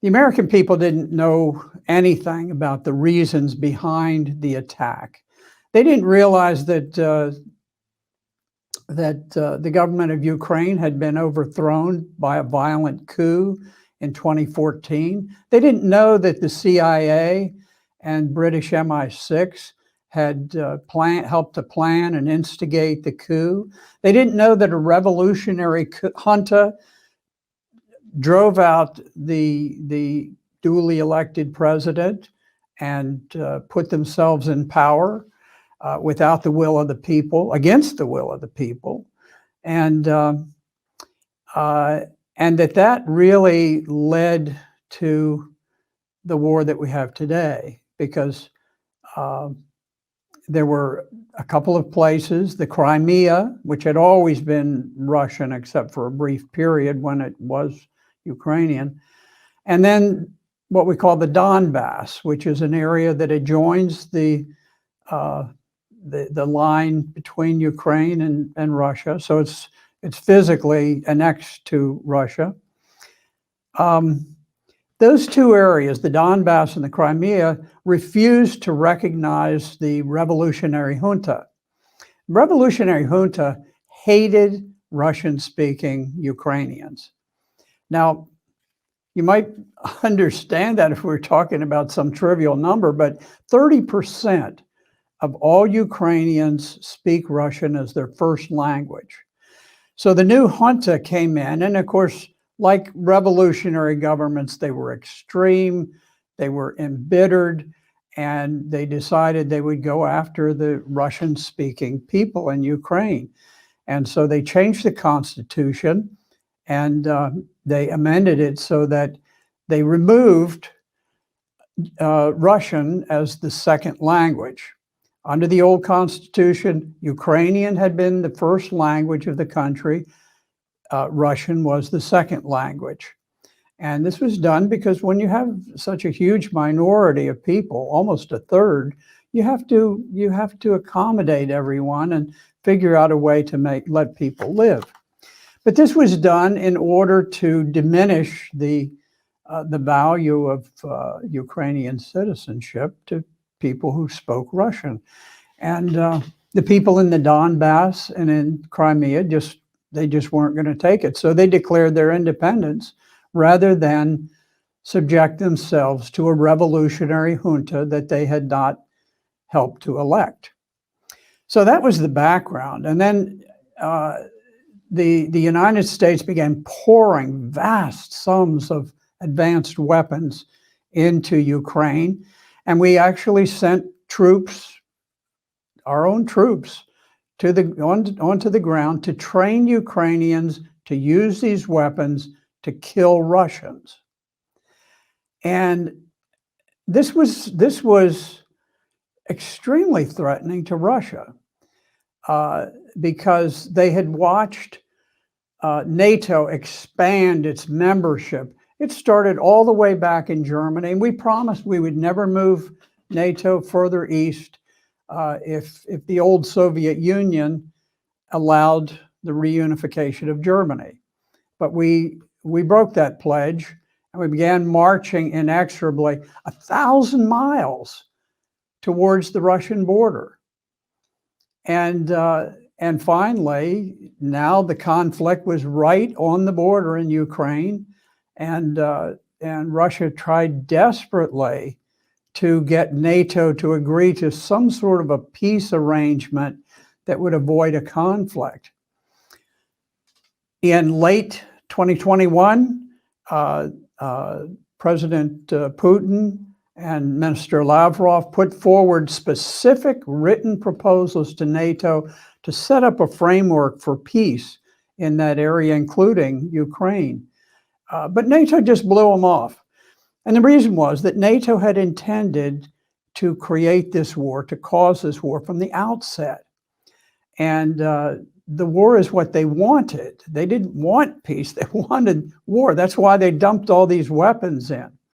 The American people didn't know anything about the reasons behind the attack. They didn't realize that the government of Ukraine had been overthrown by a violent coup in 2014. They didn't know that the CIA and British MI6 had helped to plan and instigate the coup. They didn't know that a revolutionary junta drove out the duly elected president and put themselves in power without the will of the people, against the will of the people, and that really led to the war that we have today, because there were a couple of places, the Crimea, which had always been Russian except for a brief period when it was Ukrainian, and then what we call the Donbass, which is an area that adjoins the line between Ukraine and Russia. So it's physically annexed to Russia. Those two areas, the Donbass and the Crimea, refused to recognize the revolutionary junta. The revolutionary junta hated Russian-speaking Ukrainians. Now, you might understand that if we're talking about some trivial number, but 30% of all Ukrainians speak Russian as their first language. So the new junta came in, and of course, like revolutionary governments, they were extreme, they were embittered, and they decided they would go after the Russian-speaking people in Ukraine. And so they changed the constitution, and they amended it so that they removed Russian as the second language. Under the old constitution, Ukrainian had been the first language of the country. Russian was the second language. And this was done because when you have such a huge minority of people, almost a third, you have to accommodate everyone and figure out a way to let people live. But this was done in order to diminish the value of Ukrainian citizenship to people who spoke Russian. And the people in the Donbass and in Crimea they just weren't going to take it. So they declared their independence rather than subject themselves to a revolutionary junta that they had not helped to elect. So that was the background. And then the United States began pouring vast sums of advanced weapons into Ukraine. And we actually sent troops, our own troops, onto the ground to train Ukrainians to use these weapons to kill Russians. And this was extremely threatening to Russia because they had watched NATO expand its membership. It started all the way back in Germany, and we promised we would never move NATO further east if the old Soviet Union allowed the reunification of Germany. But we broke that pledge, and we began marching inexorably 1,000 miles towards the Russian border. And finally, now the conflict was right on the border in Ukraine, and Russia tried desperately to get NATO to agree to some sort of a peace arrangement that would avoid a conflict. In late 2021, President Putin and Minister Lavrov put forward specific written proposals to NATO to set up a framework for peace in that area, including Ukraine. But NATO just blew them off. And the reason was that NATO had intended to create this war, to cause this war from the outset. And the war is what they wanted. They didn't want peace, they wanted war. That's why they dumped all these weapons in.